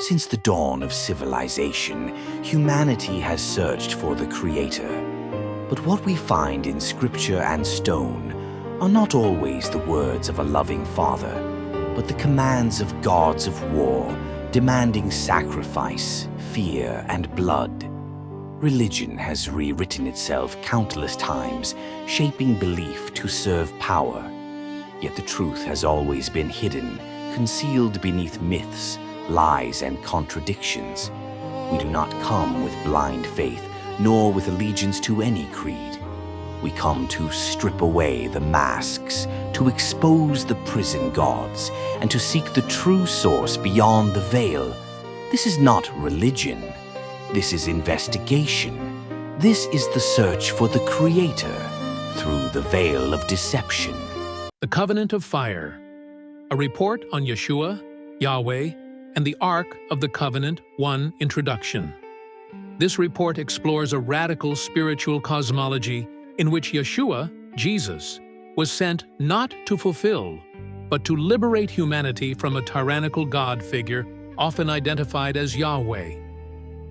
Since the dawn of civilization, humanity has searched for the Creator. But what we find in scripture and stone are not always the words of a loving Father, but the commands of gods of war, demanding sacrifice, fear, and blood. Religion has rewritten itself countless times, shaping belief to serve power. Yet the truth has always been hidden, concealed beneath myths, lies, and contradictions. We do not come with blind faith, nor with allegiance to any creed. We come to strip away the masks, to expose the prison gods, and to seek the true source beyond the veil. This is not religion. This is investigation. This is the search for the Creator through the Vail of Deception. The Covenant of Fire. A report on Yeshua, Yahweh, and the Ark of the Covenant 1 Introduction. This report explores a radical spiritual cosmology in which Yeshua, Jesus, was sent not to fulfill, but to liberate humanity from a tyrannical God figure often identified as Yahweh.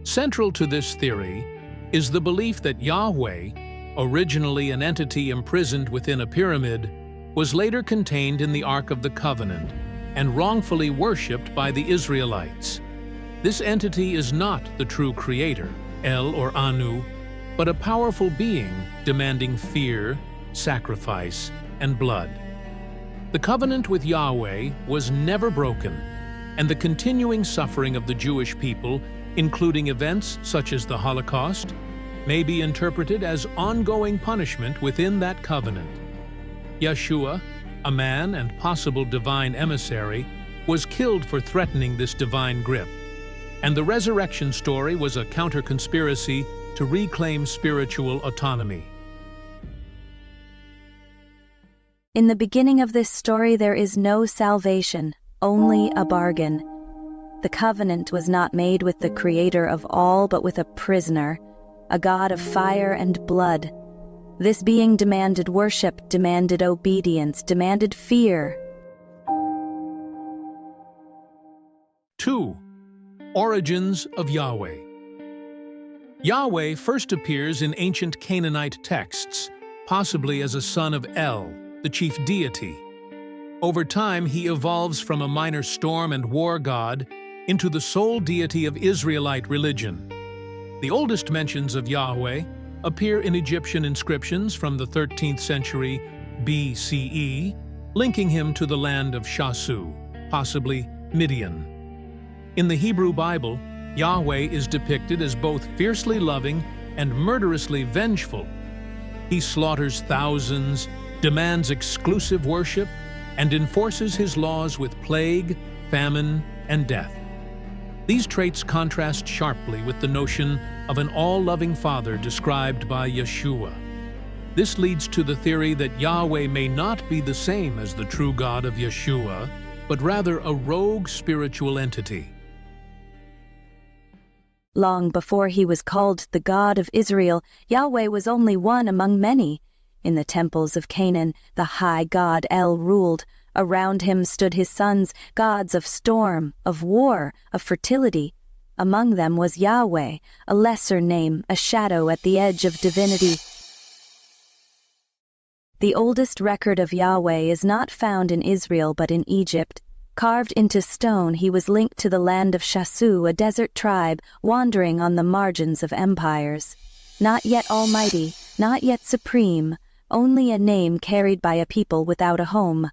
Central to this theory is the belief that Yahweh, originally an entity imprisoned within a pyramid, was later contained in the Ark of the Covenant and wrongfully worshipped by the Israelites. This entity is not the true creator, El or Anu, but a powerful being demanding fear, sacrifice, and blood. The covenant with Yahweh was never broken, and the continuing suffering of the Jewish people, including events such as the Holocaust, may be interpreted as ongoing punishment within that covenant. Yeshua, a man and possible divine emissary, was killed for threatening this divine grip, and the resurrection story was a counter-conspiracy to reclaim spiritual autonomy. In the beginning of this story there is no salvation, only a bargain. The covenant was not made with the Creator of all, but with a prisoner, a God of fire and blood. This being demanded worship, demanded obedience, demanded fear. 2. Origins of Yahweh. Yahweh first appears in ancient Canaanite texts, possibly as a son of El, the chief deity. Over time, he evolves from a minor storm and war god into the sole deity of Israelite religion. The oldest mentions of Yahweh appear in Egyptian inscriptions from the 13th century BCE, linking him to the land of Shasu, possibly Midian. In the Hebrew Bible, Yahweh is depicted as both fiercely loving and murderously vengeful. He slaughters thousands, demands exclusive worship, and enforces his laws with plague, famine, and death. These traits contrast sharply with the notion of an all-loving Father described by Yeshua. This leads to the theory that Yahweh may not be the same as the true God of Yeshua, but rather a rogue spiritual entity. Long before he was called the God of Israel, Yahweh was only one among many. In the temples of Canaan, the high god El ruled. Around him stood his sons, gods of storm, of war, of fertility. Among them was Yahweh, a lesser name, a shadow at the edge of divinity. The oldest record of Yahweh is not found in Israel but in Egypt. Carved into stone, he was linked to the land of Shasu, a desert tribe wandering on the margins of empires. Not yet almighty, not yet supreme, only a name carried by a people without a home.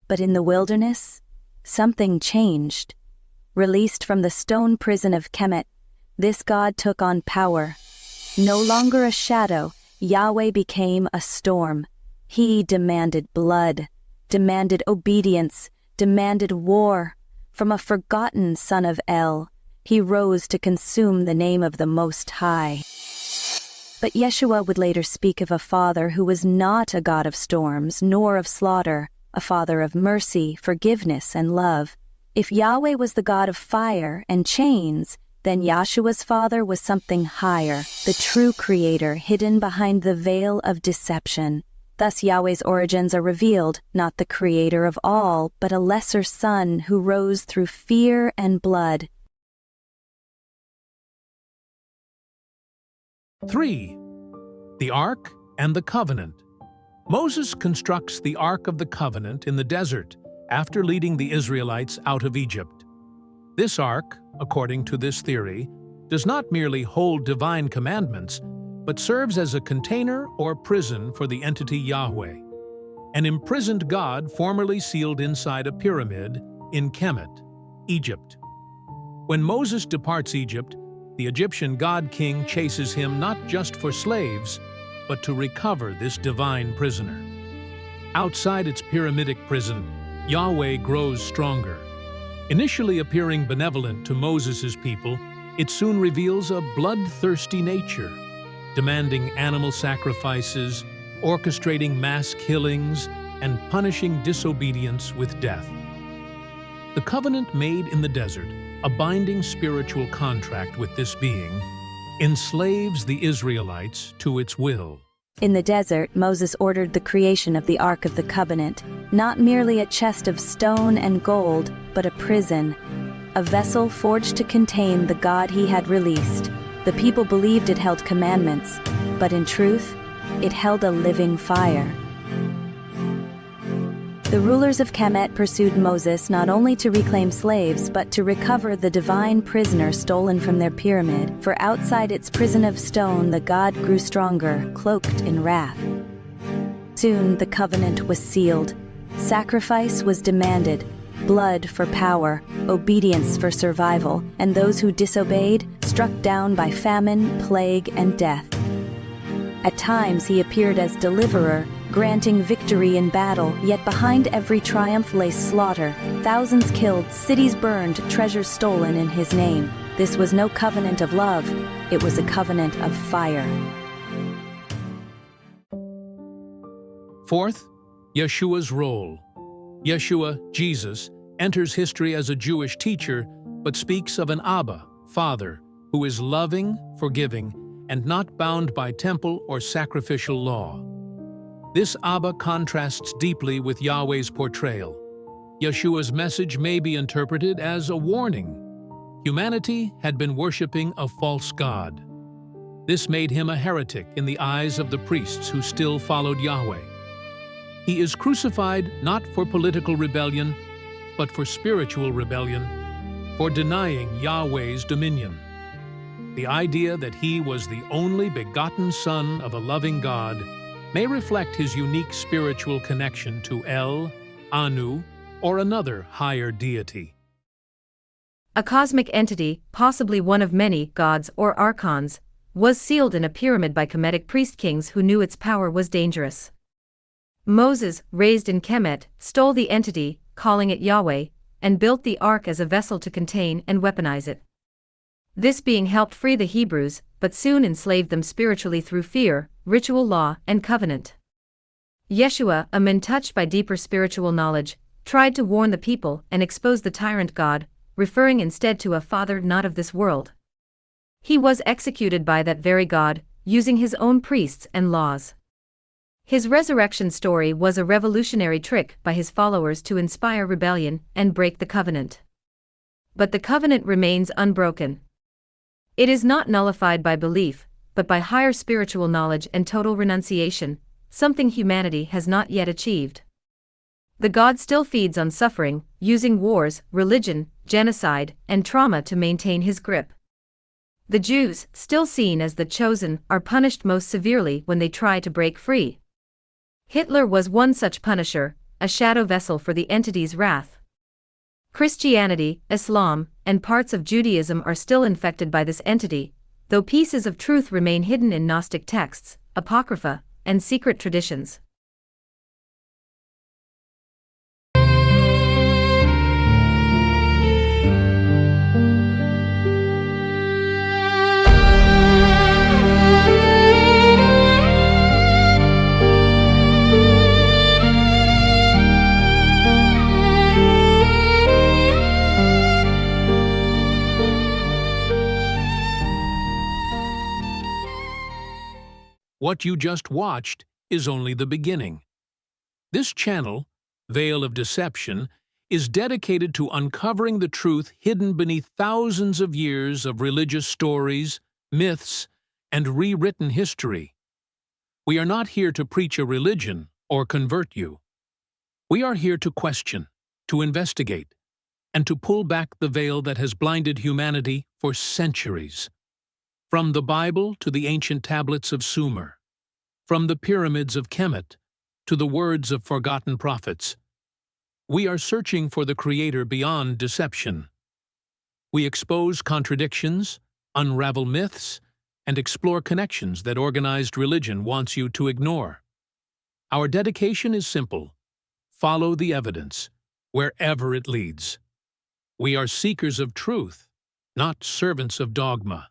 But in the wilderness, something changed. Released from the stone prison of Kemet, this God took on power. No longer a shadow, Yahweh became a storm. He demanded blood, demanded obedience, demanded war. From a forgotten son of El, he rose to consume the name of the Most High. But Yeshua would later speak of a Father who was not a God of storms nor of slaughter, a Father of mercy, forgiveness, and love. If Yahweh was the God of fire and chains, then Yeshua's Father was something higher, the true Creator hidden behind the veil of deception. Thus Yahweh's origins are revealed, not the creator of all, but a lesser son who rose through fear and blood. 3. The Ark and the Covenant. Moses constructs the Ark of the Covenant in the desert after leading the Israelites out of Egypt. This Ark, according to this theory, does not merely hold divine commandments, but serves as a container or prison for the entity Yahweh, an imprisoned God formerly sealed inside a pyramid in Kemet, Egypt. When Moses departs Egypt, the Egyptian god-king chases him not just for slaves, but to recover this divine prisoner. Outside its pyramidic prison, Yahweh grows stronger. Initially appearing benevolent to Moses' people, it soon reveals a bloodthirsty nature, demanding animal sacrifices, orchestrating mass killings, and punishing disobedience with death. The covenant made in the desert, a binding spiritual contract with this being, enslaves the Israelites to its will. In the desert, Moses ordered the creation of the Ark of the Covenant, not merely a chest of stone and gold, but a prison, a vessel forged to contain the God he had released. The people believed it held commandments, but in truth, it held a living fire. The rulers of Kemet pursued Moses not only to reclaim slaves, but to recover the divine prisoner stolen from their pyramid, for outside its prison of stone the God grew stronger, cloaked in wrath. Soon the covenant was sealed. Sacrifice was demanded, blood for power, obedience for survival, and those who disobeyed struck down by famine, plague, and death. At times he appeared as deliverer, granting victory in battle, yet behind every triumph lay slaughter, thousands killed, cities burned, treasures stolen in his name. This was no covenant of love, it was a covenant of fire. 4th, Yeshua's role. Yeshua, Jesus, enters history as a Jewish teacher, but speaks of an Abba, Father, who is loving, forgiving, and not bound by temple or sacrificial law. This Abba contrasts deeply with Yahweh's portrayal. Yeshua's message may be interpreted as a warning. Humanity had been worshiping a false god. This made him a heretic in the eyes of the priests who still followed Yahweh. He is crucified not for political rebellion, but for spiritual rebellion, for denying Yahweh's dominion. The idea that he was the only begotten Son of a loving God may reflect his unique spiritual connection to El, Anu, or another higher deity. A cosmic entity, possibly one of many gods or archons, was sealed in a pyramid by Kemetic priest-kings who knew its power was dangerous. Moses, raised in Kemet, stole the entity, calling it Yahweh, and built the ark as a vessel to contain and weaponize it. This being helped free the Hebrews, but soon enslaved them spiritually through fear, ritual law, and covenant. Yeshua, a man touched by deeper spiritual knowledge, tried to warn the people and expose the tyrant God, referring instead to a father not of this world. He was executed by that very God, using his own priests and laws. His resurrection story was a revolutionary trick by his followers to inspire rebellion and break the covenant. But the covenant remains unbroken. It is not nullified by belief, but by higher spiritual knowledge and total renunciation, something humanity has not yet achieved. The God still feeds on suffering, using wars, religion, genocide, and trauma to maintain his grip. The Jews, still seen as the chosen, are punished most severely when they try to break free. Hitler was one such punisher, a shadow vessel for the entity's wrath. Christianity, Islam, and parts of Judaism are still infected by this entity, though pieces of truth remain hidden in Gnostic texts, apocrypha, and secret traditions. What you just watched is only the beginning. This channel, Vail of Deception, is dedicated to uncovering the truth hidden beneath thousands of years of religious stories, myths, and rewritten history. We are not here to preach a religion or convert you. We are here to question, to investigate, and to pull back the veil that has blinded humanity for centuries. From the Bible to the ancient tablets of Sumer, from the pyramids of Kemet to the words of forgotten prophets, we are searching for the Creator beyond deception. We expose contradictions, unravel myths, and explore connections that organized religion wants you to ignore. Our dedication is simple: follow the evidence, wherever it leads. We are seekers of truth, not servants of dogma.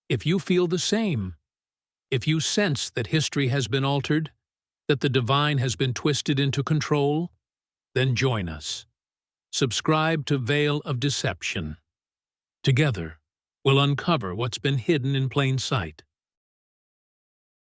If you feel the same, if you sense that history has been altered, that the divine has been twisted into control, then join us. Subscribe to Vail of Deception. Together, we'll uncover what's been hidden in plain sight.